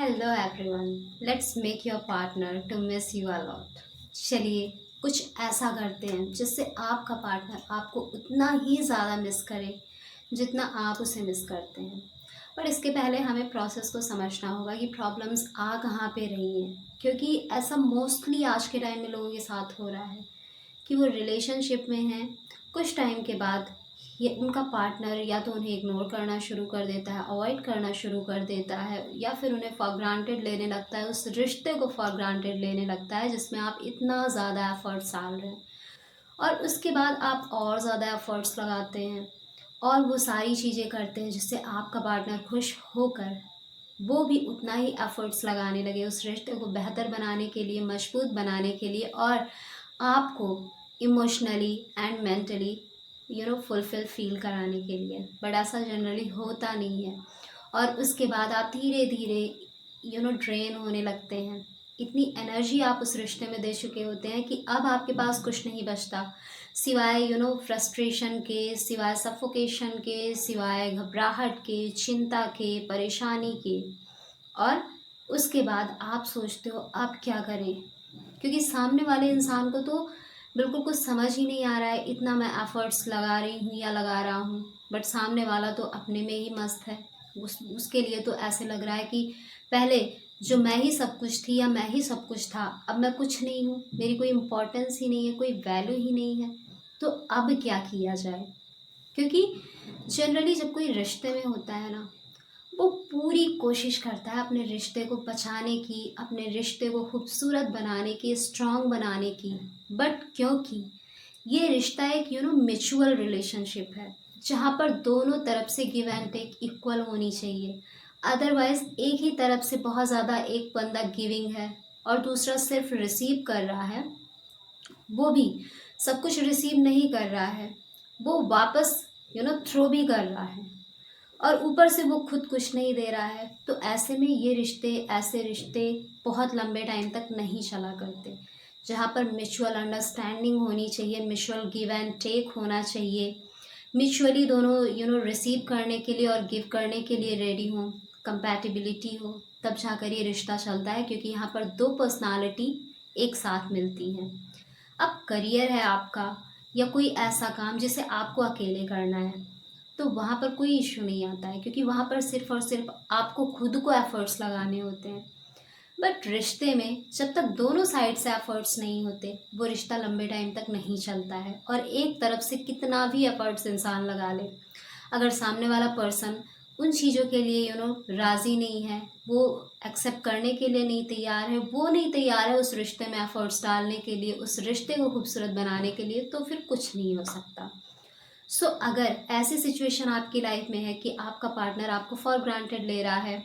Hello everyone, let's make your partner to miss you a lot. चलिए कुछ ऐसा करते हैं जिससे आपका पार्टनर आपको उतना ही ज़्यादा मिस करे जितना आप उसे मिस करते हैं। पर इसके पहले हमें प्रोसेस को समझना होगा कि प्रॉब्लम्स आ कहाँ पे रही हैं, क्योंकि ऐसा मोस्टली आज के टाइम में लोगों के साथ हो रहा है कि वो रिलेशनशिप में हैं, कुछ टाइम के बाद ये उनका पार्टनर या तो उन्हें इग्नोर करना शुरू कर देता है, अवॉइड करना शुरू कर देता है, या फिर उन्हें फॉर ग्रांटेड लेने लगता है, उस रिश्ते को फॉर ग्रांटेड लेने लगता है जिसमें आप इतना ज़्यादा एफर्ट्स डाल रहे हैं। और उसके बाद आप और ज़्यादा एफर्ट्स लगाते हैं और वो सारी चीज़ें करते हैं जिससे आपका पार्टनर खुश होकर वो भी उतना ही एफर्ट्स लगाने लगे उस रिश्ते को बेहतर बनाने के लिए, मजबूत बनाने के लिए, और आपको emotionally and mentally fulfil feel कराने के लिए। बट ऐसा जनरली होता नहीं है और उसके बाद आप धीरे धीरे ड्रेन होने लगते हैं। इतनी एनर्जी आप उस रिश्ते में दे चुके होते हैं कि अब आपके पास कुछ नहीं बचता सिवाय फ्रस्ट्रेशन के, सिवाय सफोकेशन के, सिवाय घबराहट के, चिंता के, परेशानी के। और उसके बाद आप सोचते हो आप क्या करें, क्योंकि सामने वाले इंसान को तो बिल्कुल कुछ समझ ही नहीं आ रहा है, इतना मैं एफर्ट्स लगा रही हूँ या लगा रहा हूँ, बट सामने वाला तो अपने में ही मस्त है। उसके लिए तो ऐसे लग रहा है कि पहले जो मैं ही सब कुछ थी या मैं ही सब कुछ था, अब मैं कुछ नहीं हूँ, मेरी कोई इम्पोर्टेंस ही नहीं है, कोई वैल्यू ही नहीं है। तो अब क्या किया जाए? क्योंकि जनरली जब कोई रिश्ते में होता है ना, वो पूरी कोशिश करता है अपने रिश्ते को बचाने की, अपने रिश्ते को खूबसूरत बनाने की, स्ट्रॉन्ग बनाने की। बट क्योंकि ये रिश्ता एक म्यूचुअल रिलेशनशिप है जहाँ पर दोनों तरफ से गिव एंड टेक इक्वल होनी चाहिए। अदरवाइज एक ही तरफ से बहुत ज़्यादा एक बंदा गिविंग है और दूसरा सिर्फ रिसीव कर रहा है, वो भी सब कुछ रिसीव नहीं कर रहा है, वो वापस थ्रो भी कर रहा है और ऊपर से वो खुद कुछ नहीं दे रहा है। तो ऐसे में ये रिश्ते, ऐसे रिश्ते बहुत लंबे टाइम तक नहीं चला करते। जहाँ पर म्यूचुअल अंडरस्टैंडिंग होनी चाहिए, म्यूचुअल गिव एंड टेक होना चाहिए, म्यूचुअली दोनों रिसीव करने के लिए और गिव करने के लिए रेडी हों, कंपैटिबिलिटी हो, तब जाकर ये रिश्ता चलता है। क्योंकि यहाँ पर दो पर्सनालिटी एक साथ मिलती हैं। अब करियर है आपका या कोई ऐसा काम जिसे आपको अकेले करना है, तो वहाँ पर कोई इशू नहीं आता है, क्योंकि वहाँ पर सिर्फ और सिर्फ आपको खुद को एफर्ट्स लगाने होते हैं। बट रिश्ते में जब तक दोनों साइड से एफर्ट्स नहीं होते, वो रिश्ता लंबे टाइम तक नहीं चलता है। और एक तरफ से कितना भी एफर्ट्स इंसान लगा ले, अगर सामने वाला पर्सन उन चीज़ों के लिए राज़ी नहीं है, वो एक्सेप्ट करने के लिए नहीं तैयार है, वो नहीं तैयार है उस रिश्ते में एफर्ट्स डालने के लिए, उस रिश्ते को खूबसूरत बनाने के लिए, तो फिर कुछ नहीं हो सकता। अगर ऐसी सिचुएशन आपकी लाइफ में है कि आपका पार्टनर आपको फॉर ग्रांटेड ले रहा है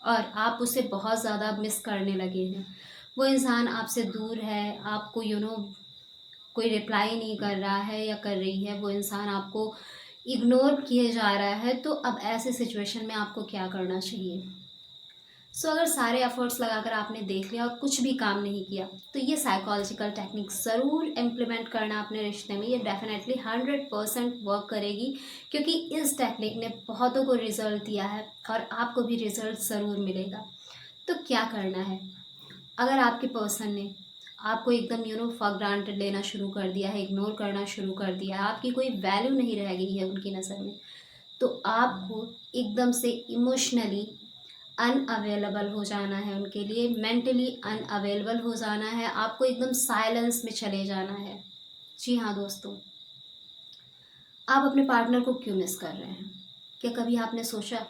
और आप उसे बहुत ज़्यादा मिस करने लगे हैं, वो इंसान आपसे दूर है, आपको कोई रिप्लाई नहीं कर रहा है या कर रही है, वो इंसान आपको इग्नोर किए जा रहा है, तो अब ऐसे सिचुएशन में आपको क्या करना चाहिए? अगर सारे एफर्ट्स लगाकर आपने देख लिया और कुछ भी काम नहीं किया, तो ये साइकोलॉजिकल टेक्निक ज़रूर इम्प्लीमेंट करना अपने रिश्ते में। ये डेफिनेटली 100% वर्क करेगी, क्योंकि इस टेक्निक ने बहुतों को रिजल्ट दिया है और आपको भी रिजल्ट ज़रूर मिलेगा। तो क्या करना है? अगर आपके पर्सन ने आपको एकदम फॉर ग्रांटेड लेना शुरू कर दिया है, इग्नोर करना शुरू कर दिया है, आपकी कोई वैल्यू नहीं रह गई है उनकी नज़र में, तो आपको एकदम से इमोशनली अनअवेलेबल हो जाना है उनके लिए, मेंटली अनअवेलेबल हो जाना है, आपको एकदम साइलेंस में चले जाना है। जी हाँ दोस्तों, आप अपने पार्टनर को क्यों मिस कर रहे हैं? क्या कभी आपने सोचा?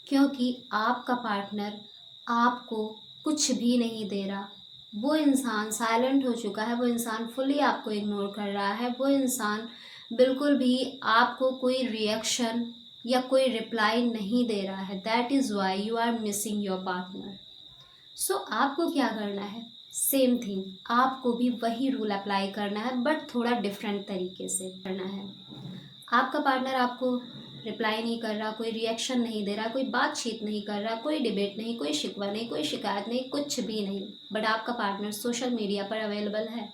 क्योंकि आपका पार्टनर आपको कुछ भी नहीं दे रहा। वो इंसान साइलेंट हो चुका है, वो इंसान फुली आपको इग्नोर कर रहा है, वो इंसान बिल्कुल भी आपको कोई रिएक्शन या कोई रिप्लाई नहीं दे रहा है। That is why you are missing your partner. आपको क्या करना है? सेम थिंग, आपको भी वही रूल अप्लाई करना है, बट थोड़ा डिफरेंट तरीके से करना है। आपका पार्टनर आपको रिप्लाई नहीं कर रहा, कोई रिएक्शन नहीं दे रहा, कोई बातचीत नहीं कर रहा, कोई डिबेट नहीं, कोई शिकवा नहीं, कोई शिकायत नहीं, कुछ भी नहीं, बट आपका पार्टनर सोशल मीडिया पर अवेलेबल है,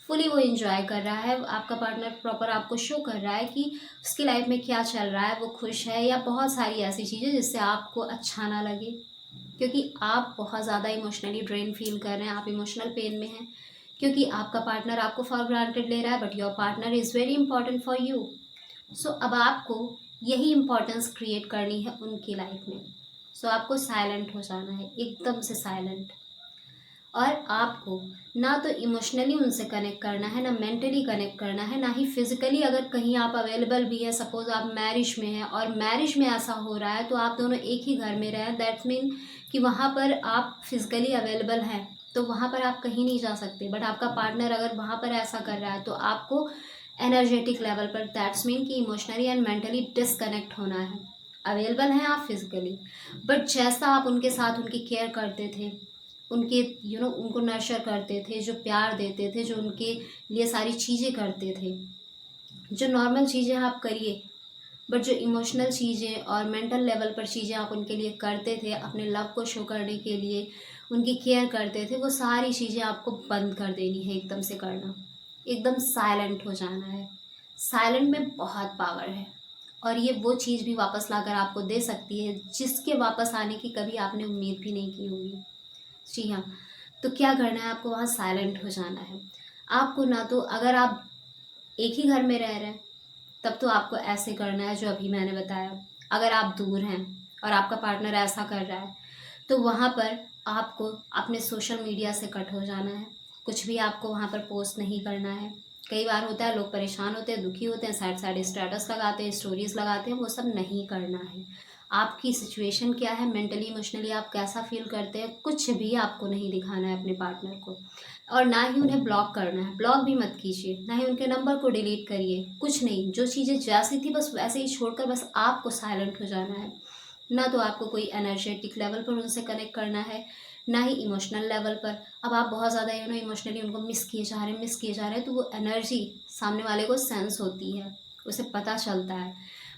फुली वो इंजॉय कर रहा है। आपका पार्टनर प्रॉपर आपको शो कर रहा है कि उसकी लाइफ में क्या चल रहा है, वो खुश है, या बहुत सारी ऐसी चीज़ें जिससे आपको अच्छा ना लगे। क्योंकि आप बहुत ज़्यादा इमोशनली ड्रेन फील कर रहे हैं, आप इमोशनल पेन में हैं, क्योंकि आपका पार्टनर आपको फॉर ग्रांटेड ले रहा है, but your partner is very important for you. So अब आपको यही इम्पोर्टेंस क्रिएट करनी है उनकी लाइफ में। सो आपको साइलेंट हो जाना है, एकदम से साइलेंट। और आपको ना तो इमोशनली उनसे कनेक्ट करना है, ना मेंटली कनेक्ट करना है, ना ही फिजिकली। अगर कहीं आप अवेलेबल भी है, सपोज आप मैरिज में हैं और मैरिज में ऐसा हो रहा है तो आप दोनों एक ही घर में रहें, दैट्स मीन कि वहाँ पर आप फिजिकली अवेलेबल हैं, तो वहाँ पर आप कहीं नहीं जा सकते। बट आपका पार्टनर अगर वहाँ पर ऐसा कर रहा है तो आपको एनर्जेटिक लेवल पर, दैट्स मीन कि इमोशनली एंड मेंटली डिसकनेक्ट होना है। अवेलेबल हैं आप फिजिकली, बट जैसा आप उनके साथ उनकी केयर करते थे, उनके उनको नर्चर करते थे, जो प्यार देते थे, जो उनके लिए सारी चीज़ें करते थे, जो नॉर्मल चीज़ें आप करिए, बट जो इमोशनल चीज़ें और मेंटल लेवल पर चीज़ें आप उनके लिए करते थे, अपने लव को शो करने के लिए उनकी केयर करते थे, वो सारी चीज़ें आपको बंद कर देनी है, एकदम से करना, एकदम साइलेंट हो जाना है। साइलेंट में बहुत पावर है, और ये वो चीज़ भी वापस लाकर आपको दे सकती है जिसके वापस आने की कभी आपने उम्मीद भी नहीं की होगी। जी हाँ। तो क्या करना है आपको, वहाँ साइलेंट हो जाना है। आपको ना तो, अगर आप एक ही घर में रह रहे हैं तब तो आपको ऐसे करना है जो अभी मैंने बताया। अगर आप दूर हैं और आपका पार्टनर ऐसा कर रहा है तो वहाँ पर आपको अपने सोशल मीडिया से कट हो जाना है। कुछ भी आपको वहाँ पर पोस्ट नहीं करना है। कई बार होता है लोग परेशान होते हैं, दुखी होते हैं, सैड सैड स्टेटस लगाते हैं, स्टोरीज लगाते हैं, वो सब नहीं करना है। आपकी सिचुएशन क्या है, मेंटली इमोशनली आप कैसा फील करते हैं, कुछ भी आपको नहीं दिखाना है अपने पार्टनर को। और ना ही उन्हें ब्लॉक करना है, ब्लॉक भी मत कीजिए, ना ही उनके नंबर को डिलीट करिए, कुछ नहीं। जो चीज़ें जैसी थी बस वैसे ही छोड़कर बस आपको साइलेंट हो जाना है। ना तो आपको कोई एनर्जेटिक लेवल पर उनसे कनेक्ट करना है, ना ही इमोशनल लेवल पर। अब आप बहुत ज़्यादा इमोशनली उनको मिस किए जा रहे हैं, मिस किए जा रहे हैं, तो वो एनर्जी सामने वाले को सेंस होती है, उसे पता चलता है।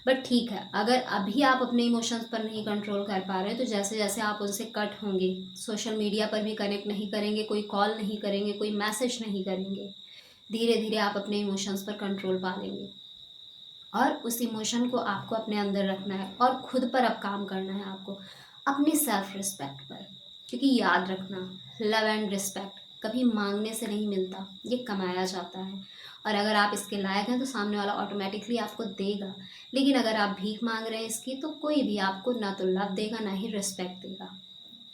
बट ठीक है, अगर अभी आप अपने इमोशंस पर नहीं कंट्रोल कर पा रहे तो जैसे जैसे आप उनसे कट होंगे, सोशल मीडिया पर भी कनेक्ट नहीं करेंगे, कोई कॉल नहीं करेंगे, कोई मैसेज नहीं करेंगे, धीरे धीरे आप अपने इमोशंस पर कंट्रोल पा लेंगे। और उस इमोशन को आपको अपने अंदर रखना है और खुद पर अब काम करना है आपको, अपनी सेल्फ रिस्पेक्ट पर। क्योंकि याद रखना, लव एंड रिस्पेक्ट कभी मांगने से नहीं मिलता, ये कमाया जाता है। और अगर आप इसके लायक हैं तो सामने वाला ऑटोमेटिकली आपको देगा। लेकिन अगर आप भीख मांग रहे हैं इसकी, तो कोई भी आपको ना तो लव देगा ना ही रिस्पेक्ट देगा।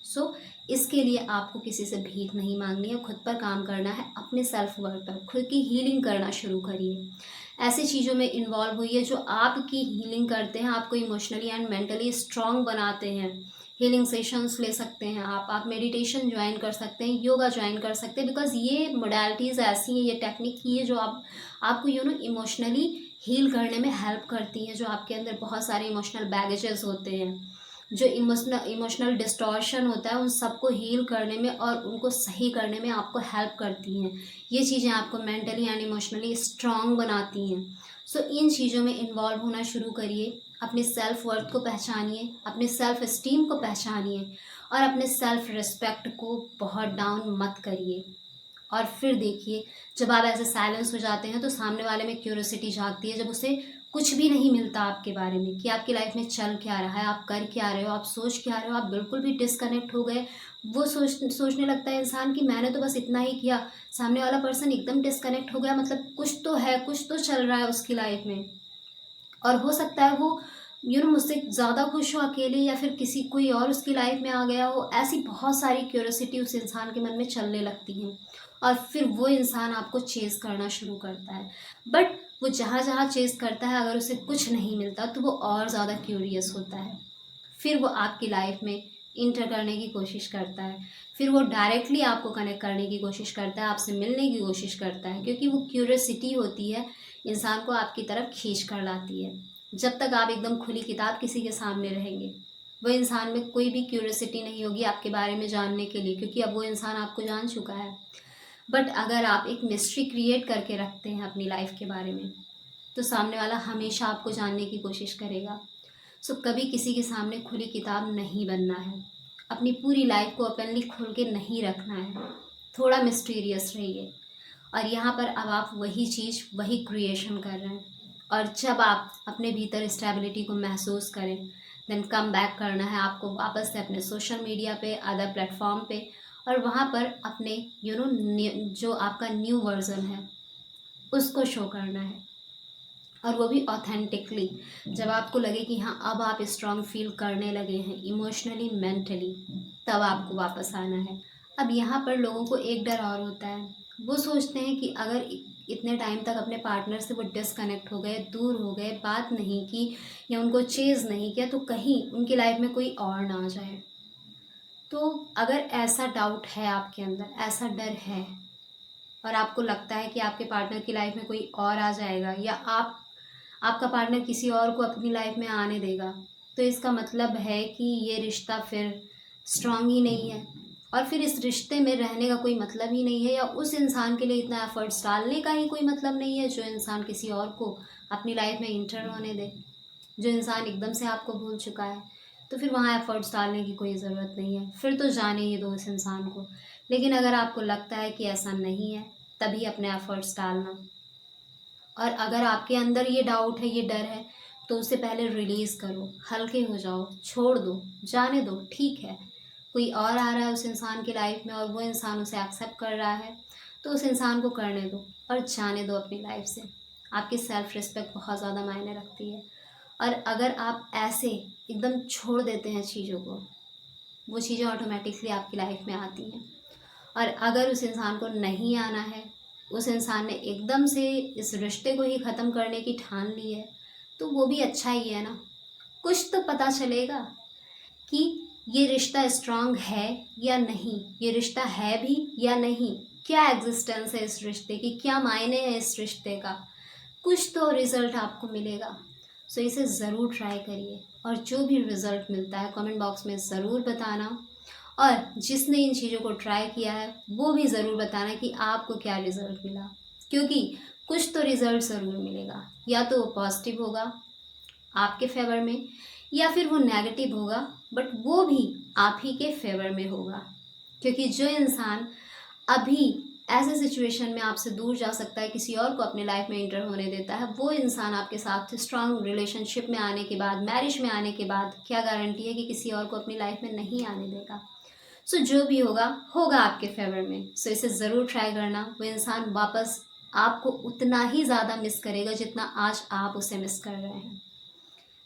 सो इसके लिए आपको किसी से भीख नहीं मांगनी है, खुद पर काम करना है, अपने सेल्फ वर्थ पर, खुद की हीलिंग करना शुरू करिए। ऐसी चीज़ों में इन्वॉल्व हुई है जो आपकी हीलिंग करते हैं, आपको इमोशनली एंड मेंटली स्ट्रांग बनाते हैं। हीलिंग सेशंस ले सकते हैं आप मेडिटेशन ज्वाइन कर सकते हैं, योगा ज्वाइन कर सकते हैं, बिकॉज ये मोडालिटीज़ ऐसी हैं, ये टेक्निक ही है जो आपको इमोशनली हील करने में हेल्प करती हैं। जो आपके अंदर बहुत सारे इमोशनल बैगेजेस होते हैं, जो इमोशनल डिस्टॉर्शन होता है, उन सबको हील करने में और उनको सही करने में आपको हेल्प करती हैं। ये चीज़ें आपको मेंटली एंड इमोशनली स्ट्रांग बनाती हैं। सो इन चीज़ों में इन्वॉल्व होना शुरू करिए। अपने सेल्फ वर्थ को पहचानिए, अपने सेल्फ एस्टीम को पहचानिए, और अपने सेल्फ रिस्पेक्ट को बहुत डाउन मत करिए। और फिर देखिए, जब आप ऐसे साइलेंस हो जाते हैं तो सामने वाले में क्यूरियोसिटी जागती है, जब उसे कुछ भी नहीं मिलता आपके बारे में कि आपकी लाइफ में चल क्या रहा है, आप कर क्या रहे हो, आप सोच क्या रहे हो, आप बिल्कुल भी डिस्कनेक्ट हो गए। वो सोचने लगता है इंसान कि मैंने तो बस इतना ही किया, सामने वाला पर्सन एकदम डिस्कनेक्ट हो गया, मतलब कुछ तो है, कुछ तो चल रहा है उसकी लाइफ में। और हो सकता है वो मुझसे ज़्यादा खुश हो अकेले, या फिर किसी कोई और उसकी लाइफ में आ गया हो। ऐसी बहुत सारी क्यूरियोसिटी उस इंसान के मन में चलने लगती हैं, और फिर वो इंसान आपको चेज़ करना शुरू करता है। बट वो जहाँ जहाँ चेज़ करता है, अगर उसे कुछ नहीं मिलता तो वो और ज़्यादा क्यूरियस होता है। फिर वो आपकी लाइफ में इंटर करने की कोशिश करता है, फिर वो डायरेक्टली आपको कनेक्ट करने की कोशिश करता है, आपसे मिलने की कोशिश करता है, क्योंकि वो क्यूरियोसिटी होती है इंसान को आपकी तरफ खींच कर लाती है। जब तक आप एकदम खुली किताब किसी के सामने रहेंगे, वो इंसान में कोई भी क्यूरियोसिटी नहीं होगी आपके बारे में जानने के लिए, क्योंकि अब वो इंसान आपको जान चुका है। बट अगर आप एक मिस्ट्री क्रिएट करके रखते हैं अपनी लाइफ के बारे में, तो सामने वाला हमेशा आपको जानने की कोशिश करेगा। सो कभी किसी के सामने खुली किताब नहीं बनना है, अपनी पूरी लाइफ को ओपनली खोल के नहीं रखना है, थोड़ा मिस्टीरियस रहिए। और यहाँ पर अब आप वही चीज़, वही क्रिएशन कर रहे हैं। और जब आप अपने भीतर स्टेबिलिटी को महसूस करें, देन कम बैक करना है आपको वापस से अपने सोशल मीडिया पे, अदर प्लेटफॉर्म पे, और वहाँ पर अपने जो आपका न्यू वर्जन है उसको शो करना है, और वो भी ऑथेंटिकली। जब आपको लगे कि हाँ अब आप स्ट्रांग फील करने लगे हैं इमोशनली, मेंटली, तब आपको वापस आना है। अब यहाँ पर लोगों को एक डर और होता है, वो सोचते हैं कि अगर इतने टाइम तक अपने पार्टनर से वो डिसकनेक्ट हो गए, दूर हो गए, बात नहीं की या उनको चेज़ नहीं किया, तो कहीं उनकी लाइफ में कोई और ना आ जाए। तो अगर ऐसा डाउट है आपके अंदर, ऐसा डर है, और आपको लगता है कि आपके पार्टनर की लाइफ में कोई और आ जाएगा या आपका पार्टनर किसी और को अपनी लाइफ में आने देगा, तो इसका मतलब है कि ये रिश्ता फिर स्ट्रांग ही नहीं है, और फिर इस रिश्ते में रहने का कोई मतलब ही नहीं है, या उस इंसान के लिए इतना एफर्ट्स डालने का ही कोई मतलब नहीं है जो इंसान किसी और को अपनी लाइफ में इंटर होने दे, जो इंसान एकदम से आपको भूल चुका है। तो फिर वहाँ एफर्ट्स डालने की कोई ज़रूरत नहीं है, फिर तो जाने ही दो इस इंसान को। लेकिन अगर आपको लगता है कि ऐसा नहीं है, तभी अपने एफर्ट्स डालना। और अगर आपके अंदर ये डाउट है, ये डर है, तो उसे पहले रिलीज़ करो, हल्के हो जाओ, छोड़ दो, जाने दो, ठीक है। कोई और आ रहा है उस इंसान की लाइफ में और वो इंसान उसे एक्सेप्ट कर रहा है, तो उस इंसान को करने दो और जाने दो अपनी लाइफ से। आपकी सेल्फ रिस्पेक्ट बहुत ज़्यादा मायने रखती है, और अगर आप ऐसे एकदम छोड़ देते हैं चीज़ों को, वो चीज़ें ऑटोमेटिकली आपकी लाइफ में आती हैं। और अगर उस इंसान को नहीं आना है, उस इंसान ने एकदम से इस रिश्ते को ही ख़त्म करने की ठान ली है, तो वो भी अच्छा ही है ना। कुछ तो पता चलेगा कि ये रिश्ता स्ट्रांग है या नहीं, ये रिश्ता है भी या नहीं, क्या एग्जिस्टेंस है इस रिश्ते की, क्या मायने हैं इस रिश्ते का, कुछ तो रिज़ल्ट आपको मिलेगा। सो इसे ज़रूर ट्राई करिए, और जो भी रिज़ल्ट मिलता है कमेंट बॉक्स में ज़रूर बताना, और जिसने इन चीज़ों को ट्राई किया है वो भी ज़रूर बताना कि आपको क्या रिज़ल्ट मिला, क्योंकि कुछ तो रिज़ल्ट ज़रूर मिलेगा, या तो वो पॉजिटिव होगा आपके फेवर में, या फिर वो नेगेटिव होगा, बट वो भी आप ही के फेवर में होगा। क्योंकि जो इंसान अभी ऐसे सिचुएशन में आपसे दूर जा सकता है, किसी और को अपने लाइफ में इंटर होने देता है, वो इंसान आपके साथ स्ट्रांग रिलेशनशिप में आने के बाद, मैरिज में आने के बाद, क्या गारंटी है कि किसी और को अपनी लाइफ में नहीं आने देगा। सो जो भी होगा होगा आपके फेवर में। सो इसे ज़रूर ट्राई करना, वो इंसान वापस आपको उतना ही ज़्यादा मिस करेगा जितना आज आप उसे मिस कर रहे हैं।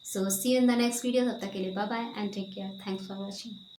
So see you in the next video, तब तक के लिए bye bye and take care, thanks for watching.